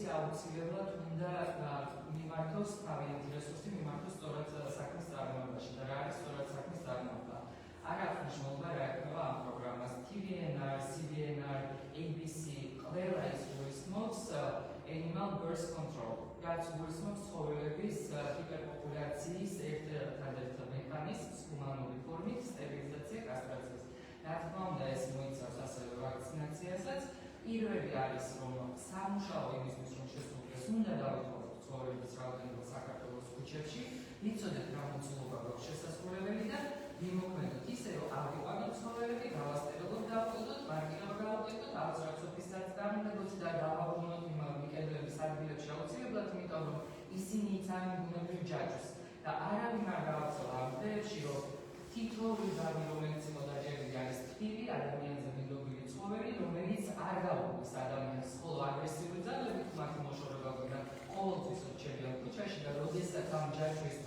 რესურსი აუცილებლად უნდა მიმართოს თავიანთი რესურსი მიმართოს სწორად საქმის წარმოებაში და რა არის სწორად საქმის წარმოება. არ აქვს მნიშვნელობა რა ექნება ამ პროგრამას. TVNR, CVNR, ABC ყველა ის გულისხმობს animal birth control. რაც გულისხმობს ცხოველების ჰიპერპოპულაციის ერთ-ერთ მექანიზმს ჰუმანური ფორმით სტერილიზაცია, კასტრაციას. რა თქმა უნდა ეს მოიცავს ასევე ვაქცინაციასაც. პირველი არის რომ სამუშაო იმისთვის რომ შესრულდეს უნდა დავითვალოთ ცხოველების რაოდენობა საქართველოს ქუჩებში, ვიცოდეთ რა მოცულობა გვაქვს შესასრულებელი და ვიმოქმედოთ ისე რომ ავიყვანოთ ცხოველები, გავასტერილოთ, დავყიდოთ, მარკირება გავუკეთოთ, ავწრაცოფისაც გამონებოთ და დავაბრუნოთ იმ მიკედლების ადგილებში აუცილებლად, იმიტომ რომ ისინი იცავენ ბუნებრივ ჯაჭვს და არავინ არ გავაცოლა ამ დღეებში რომ თითოეული ზავი, რომელიც მოდაჯერილი არის თბილი, ადამიანზე მიდობილი ცხოველი, რომელიც არ გაუგვის ადამიანს, ხოლო აგრესიული ძალებით მათი მოშორება გვინდა ყოველთვის რჩებიან ქუჩაში და როდესაც ამ ჯაჭვის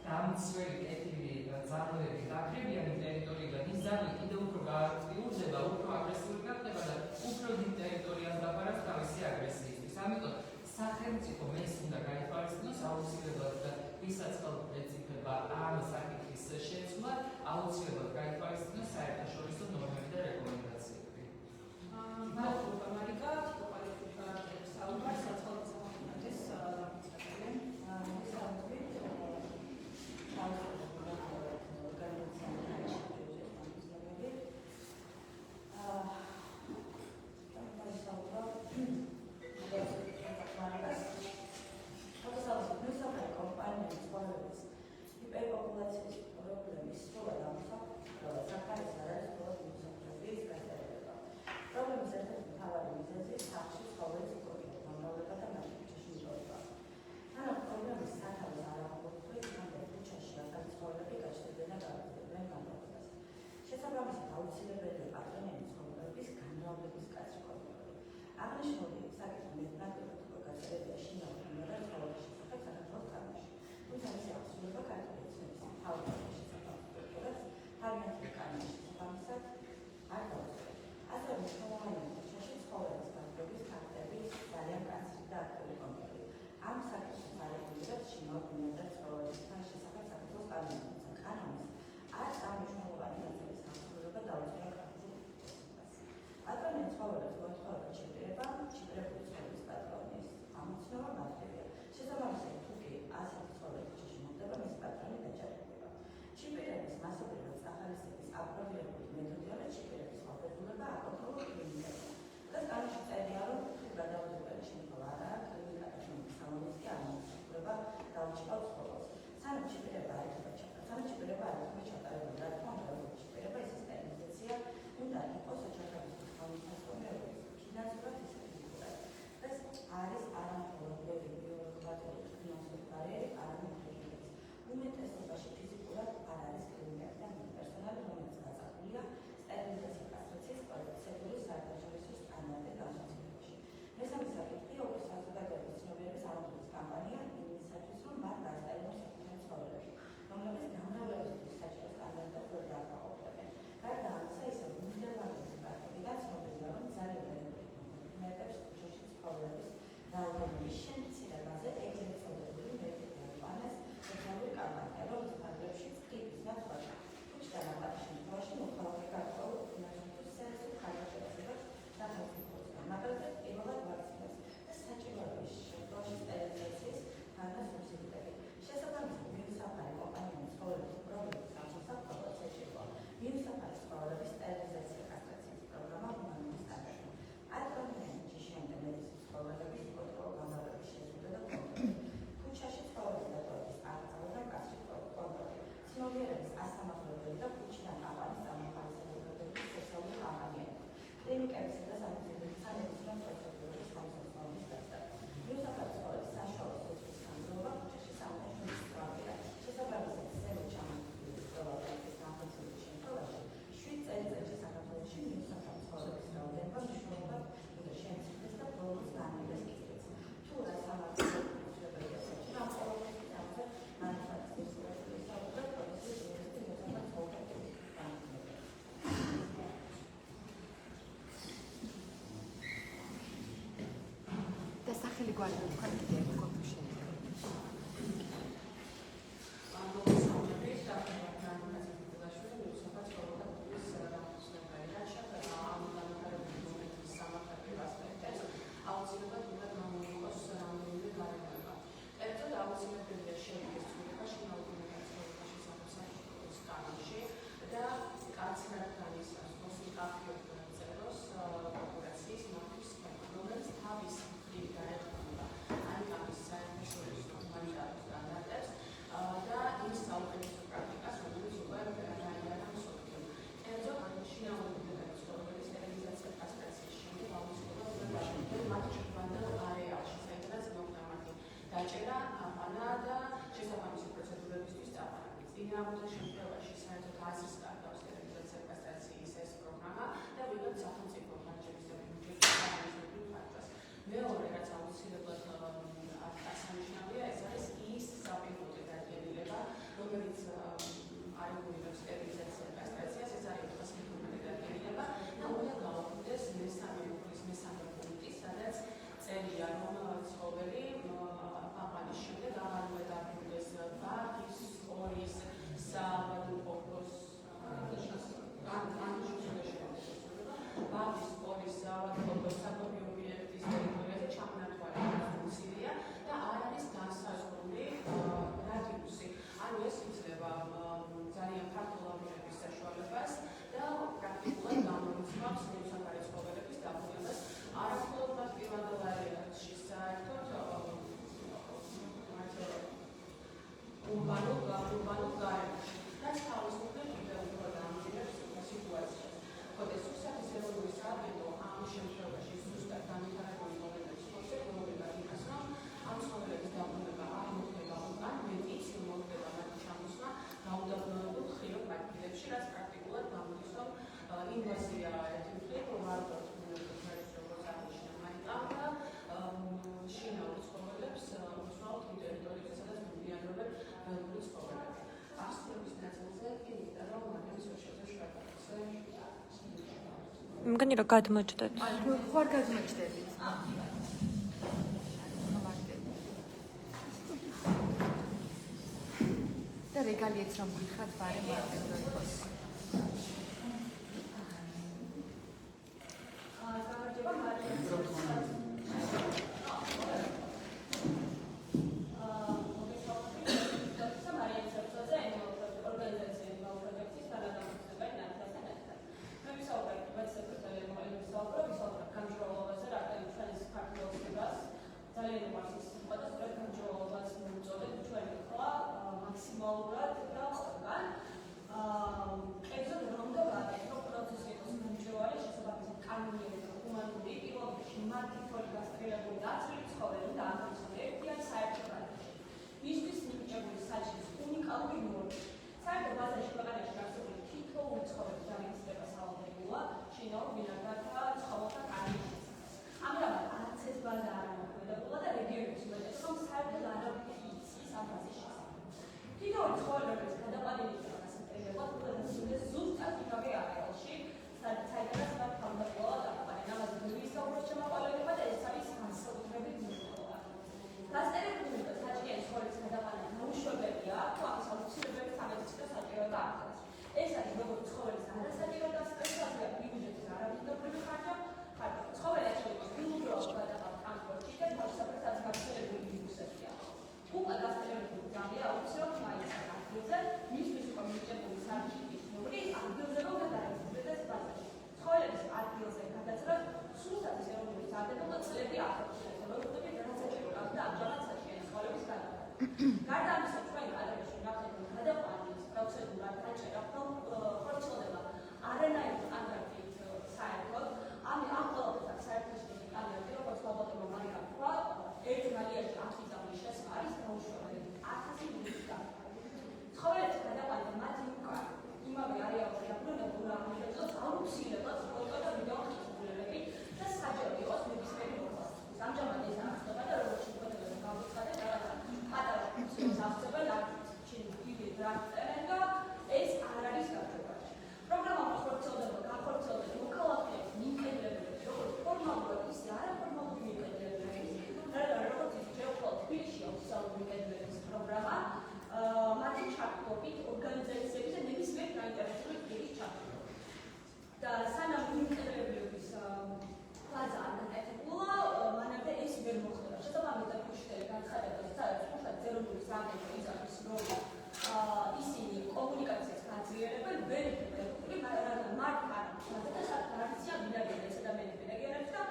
დამცველი კეთილი ძალები გაქრებიან იმ ტერიტორიიდან, ის ზავი კიდევ უფრო გააქტიურდება, უფრო აგრესიული გახდება და უფრო დიდ ტერიტორიას დაფარავს თავისი აგრესიისთვის. ამიტომ სახელმწიფო მეს უნდა გაითვალისწინოს აუცილებლად და ვისაც ხელმწიფება ამ საკითხის შეცვლა აუცილებლად გაითვალისწინოს საერთაშორისო ნორმები და რეკომენდაციები. მადლობა მარიკა, თვითონ საუბარს საცხოვრებელს დამწყებენ. ჰიპერპოპულაციის პრობლემის სრულად ამსახველი საქართველოს არის პრობლემის გაზრდილი. პრობლემის ერთ-ერთი მთავარი მიზეზი სახლში ცხოველის უკრაინის მომრავლება და მათი მიტოვება. თანაც პრობლემის სათავეს არ აღმოჩნდა იქამდე ქუჩაში რადგან ცხოველები გაჩნდებიან და გავიწყდებიან გამრავლებას. შესაბამისად აუცილებელია პატრონების ცხოველების განმავლობის კაცრი კონტროლი. აღნიშნული საკითხი მეტნაკლებად უკვე გაწერილია შინაურ და ცხოველის შესახებ საქართველოს კანონში. თუმცა მისი აღსრულება ქართული ეცნობის მთავრობის შესაბამისად თავიანთი კანონის შესაბამისად არ დაუწყება. ასევე მნიშვნელოვანია ქუჩაში ცხოველის განმავლობის ფაქტების ძალიან კაცრი და აქტიური კონტროლი. ამ საკითხს არეგულირებს შინაურ და ცხოველის შესახებ საქართველოს კანონი, თუმცა კანონის არ წარმომადგენელი ნაწილის აღსრულება დაუწყება ქართულ ეცნობას. პატრონის ცხოველებს მოთხოვება ჩიპირება, ჩიპირებული ცხოველის პატრონის ამოცნობა მართებია. შესაბამისად თუ კი ასეთი ცხოველი ქუჩაში მოხდება, მის პატრონი დაჯერება. ჩიპირების მასობრივად სახალისების აპრობირებული მეთოდია ჩიპირების მოხდებულება აკონტროლოს კლინიკაში. და კანონში წერია, რომ გადაუდგებელი შემთხვევა არაა კლინიკაში სამომის კი არ მოსწრება დაუჭირავს ცხოველს. სანამ ჩიპირება არ იქნება ჩატარებული, რა თქმა უნდა, ჩიპირება ის სტერილიზაცია უნდა იყოს ოჯახების ხელმისაწვდომი ფინანსურად ისე ფიზიკურად. ეს არის არამხოლოდ ბიოლოგიური ფინანსური ბარიერი, არამედ უმეტესობაში ფიზიკურად არ არის კლინიკები და პერსონალი, რომელიც გაწაფულია სტერილიზაცია კასტრაციის პროცედურის საერთაშორისო სტანდარტების განხორციელებაში. მესამე საკითხი ოქროს საზოგადოების ცნობიერების ამოწურვის კამპანია იმისათვის, რომ მათ დასტაილოს საკუთარი ცხოველები, რომლებიც გამრავლებისთვის მგონი რომ გადმოჭდეთ. ხوار გადმოჭდებით. და რეგალიებს რომ გიხართ ბარე მარტივ იყოს. მაქსიმალურად და ყველგან მარტო და ტრადიცია მიდაგებდეს და მედიენებს და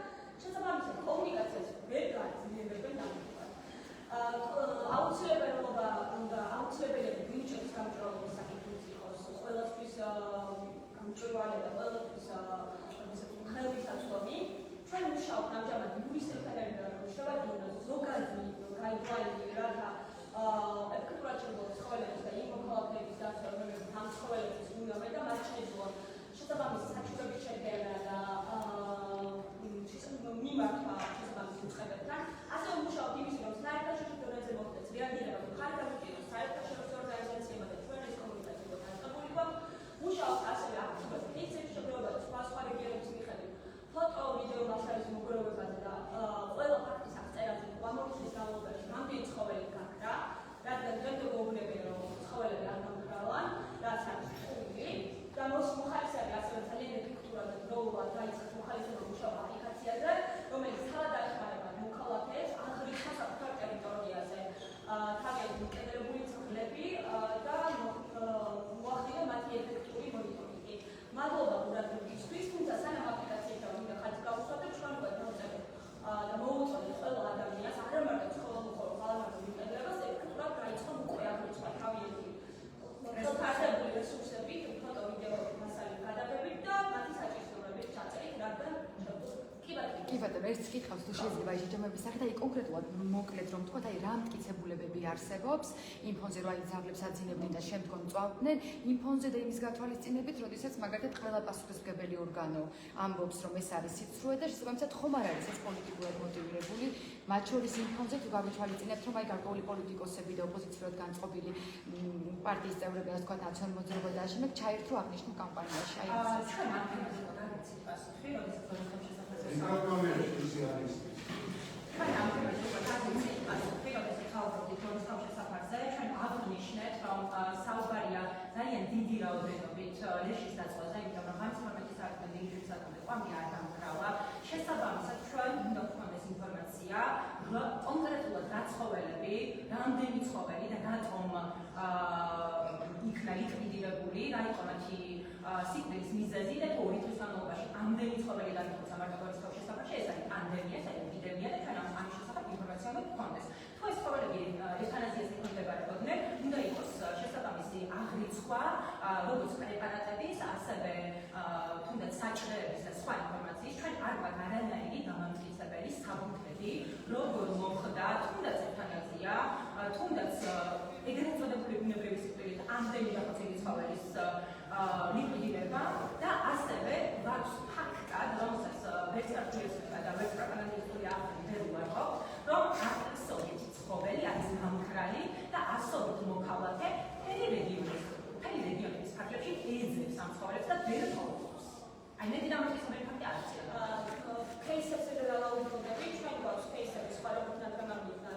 შესაბამისად კომუნიკაციას ვერ გაძლიერებენ დამოკიდებლად. აუცილებელი ბიუჯეტის გამჭვირვალობის საკითხიც იყოს ყველასთვის გამჭვირვალე და ყველასთვის ხელმისაწვდომი. ჩვენ მუშაობთ ამჟამად იურისტებთან ერთად, შევადგინოთ ზოგადი გაიდვაინი, რათა ეფექტურად შემოგვიყვანოს ცხოველების და იმ მოქალაქეების დაცვა, რომლებიც ამ ცხოველებიც უნდათ და მათ შეძლონ შესაბამისი საჩუქრების შედგენა და მიმართვა შესაბამის უწყებებთან. ასევე მუშაობთ იმის, რომ საერთაშორისო დონეზე მოხდეს რეაგირება ხარჯებითი საერთაშორისო ორგანიზაციებმა და ჩვენ ეს კომუნიკაცია დაწყებული გვაქვს. მუშაობთ ასევე აქტიურად ფეისბუქში შეგროვება და სხვა რეგიონების მიხედვით ფოტო, ვიდეო მასალის მოგროვებაზე და ყველა ფაქტის აღწერაზე გამორჩევის განმავლობაში რამდენი ცხოველი გაქრა, რადგან დღემდე გვეუბნებიან, რომ ცხოველები არ გამქრალან, რაც არის ხუდი და მოხალისეები ასევე ძალიან ეფექტურად და დროულად დაიწყეს მოხალისეობა მუშაობა აპლიკაციაზე, რომელიც თავად ეხმარება მოქალაქეებს აღრიცხვა საკუთარ ტერიტორიაზე, თავიანთი მოკედრებული წყლები და მოახდინა მათი ეფექტური მონიტორინგი. მადლობა ყურადღებისთვის, თუმცა სანამ აპლიკაციებთან უნდა ხაზი გავუსვათ, ჩვენ უკვე დავწერთ და მოუწოდეთ ყველა ადამიანს არა მარტო ცხოველმოყოლ ხალხურ მოკედრებას ეფექტურად გაიწყო უკვე აღრიცხვა თავიანთი ხელფასებული რესურსებით, ფოტო, ვიდეო მასალის გადაღებით და მათი საჭიროების ჩაწერით, რადგან კი ბატონო, ერთ კითხავს თუ შეიძლება შეჯამების სახით, აი კონკრეტულად მოკლედ რომ თქვა, აი რა მტკიცებულებები არსებობს იმ ფონზე, რომ აი ძაღლებს აძინებდნენ და შემდგომ წვავდნენ, იმ ფონზე და იმის გათვალისწინებით, როდესაც მაგალითად ყველა პასუხისმგებელი ორგანო ამბობს, რომ ეს არის სიცრუე და შესაბამისად ხომ არ არის ეს პოლიტიკურად მოტივირებული, მათ შორის იმ ფონზე თუ გავითვალისწინებთ, რომ აი გარკვეული პოლიტიკოსები და ოპოზიციურად განწყობილი პარტიის წევრები, ასე ვთქვათ, ნაციონალურ მოძრაობა და ამავდროულად ჩაერთო აღნიშნულ კამპანიაში. აი ეს ჩვენ არ ვიცით პასუხი, როდესაც პროექტებში ჩვენ აღნიშნეთ, რომ საუბარია ძალიან დიდი რაოდენობით ლეშის დაწვაზე, იმიტომ რომ ამ ინფორმაციის საქმე ლეშის საქმე ყვამი არ დამკრავა. შესაბამისად, ჩვენ უნდა გვქონდეს ინფორმაცია, კონკრეტულად რა ცხოველები, რამდენი ცხოველი და რატომ იქნა ლიკვიდირებული, რა იყო მათი სიკვდილის მიზეზი და თუ 2 თვის განმავლობაში ამდენი ცხოველი დაიხოცა მარტოობის შესახებ, ეს არის პანდემია, ეს არის ეპიდემია და ჩვენ ამის შესახებ ინფორმაცია უნდა გვქონდეს. თუ ეს ცხოველები ევთანაზიას იქონდებარებოდნენ, უნდა იყოს შესაბამისი აღრიცხვა, როგორც პრეპარატების, ასევე თუნდაც საჭრეების და სხვა ინფორმაციის. ჩვენ არ გვაქვს არანაირი დამამტკიცებელი საფუძვლები, როგორ მოხდა თუნდაც ევთანაზია, თუნდაც ეგრეთ წოდებული ბუნებრივი სიკვდილით ამდენი დახოცილი ცხოველის ლიკვიდირება და ასევე გვაქვს ფაქტად, რომელსაც ვერც არჩევსება და ვერც პროპაგანდისტული ავტორი ვერ უარყოფ, რომ ასობით ცხოველი არის გამქრალი და ასობით მოქალაქე მთელი რეგიონის ფარგლებში ეძებს ამ ცხოველებს და ვერ მოუწევს. აი მეტი დამამტკიცებელი ფაქტი არ არის. кейსებზე დავაუბრუნდები, ჩვენ გვაქვს кейსები სხვა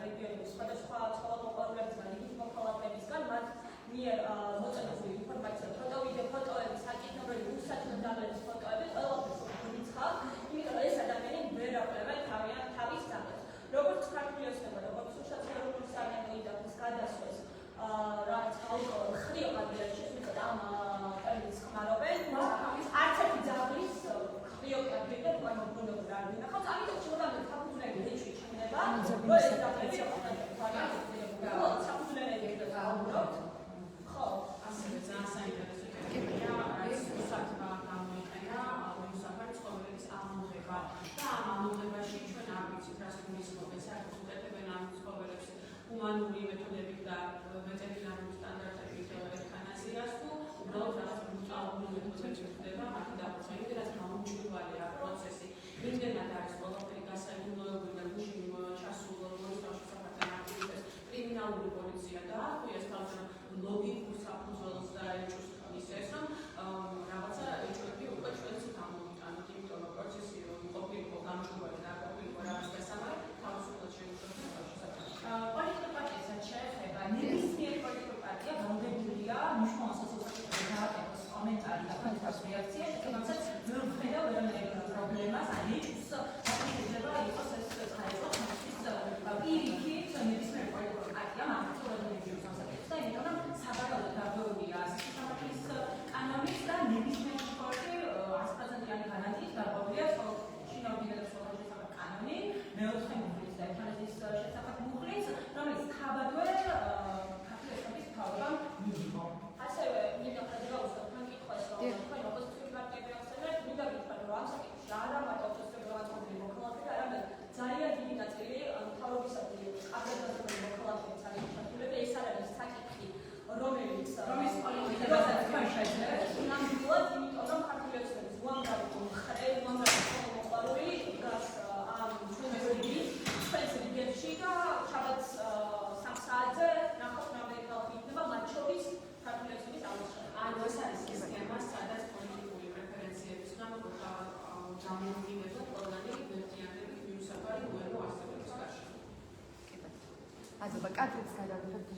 რეგიონების სხვადასხვა ცხოველმოყვარულებისგან, რიგით მოქალაქეებისგან, მათ მიერ მოწოდებული ინფორმაცია, ფოტოები, საკითხები, უსაჯრო დაბლების ფოტოები, ყველაფერს ვიცხავ, იმიტომ რომ ეს ადამიანები ვერ აკლებენ თავის ძაღლებს. როგორც ქართული ოცნება, როგორც უშუალოდ საგანოიდაფის გადასვეს, რაც ალკოჰოლ ხრიო კაბინეტში, ვიღოთ ამ ტერმინს ხმარობენ, არც ერთი ძაღლის ხრიო კაბინეტი უკვე მოგვიყვება არ ვინახავს, ამიტომ შევდამეთ საფუძვლელი რეჩვი ჩნდება, რომ ეს ძაღლები რა ხდება, საფუძვლელი და დაუბრუნდით. ხო, ასევე ძალიან საინტერესო ჰუმანური მეთოდებით და ვეტერინარული სტანდარტებით ევთანაზიას თუ უბრალოდ რაღაც ბრუტალური მეთოდებით ხდება მათი დაფუძნება, იმედაც გამოუჩვენია პროცესი. იმდენად არის ყველაფერი გასაგებოებული და გუშინ ჩასულ მოსწავლეებს საფრთხე აქტივებს კრიმინალური პოლიცია და ეს თავიდან ლოგიკურ საფუძველს და ეჭვს ისეს, რომ რაღაცა ეჭვები უკვე ჩვენს გამოვიტანოთ, იმიტომ რომ პროცესი ყოფილიყო გამჭვირვალე და ყოფილიყო რაღაც დასამალ თავისუფლად შეუძლია პოლიტიკური პარტიასაც შეეხება ნებისმიერ პოლიტიკურ პარტია ვალდებულია მნიშვნელოვან სოციალურ გააკეთოს კომენტარი და ფაქტის რეაქცია, რომელსაც ვერ ვხედა ვერანაირ პრობლემას, აიჭს შეიძლება იყოს ეს ხაეროს პირიქით ნებისმიერ პოლიტიკურ პარტიამ აქტიურად მიიღოს ასაკებს და იმიტომ რომ საბრძოლო დაბოლია სასამართლოს კანონის და ნებისმიერ სპორტი რომის პოლიტიკასაც თქვენ შეძლებს. ნამდვილად, იმიტომ რომ ქართულიოცნების უამრავი მოყვარული დგას ამ ჩვენს რიგებში და შაბათს 3 საათზე ნახოთ რამდენი ხალხი იქნება, მათ შორის ქართულიოცნების აღწერა. ანუ ეს არის ის თემა, სადაც პოლიტიკური პრეფერენციების გამო გამოვლინებდა ყველანი ვერტიანები ვირუსაფარი უერო არსებობის გარშემო. აზობა კადრებს გადავიღებთ.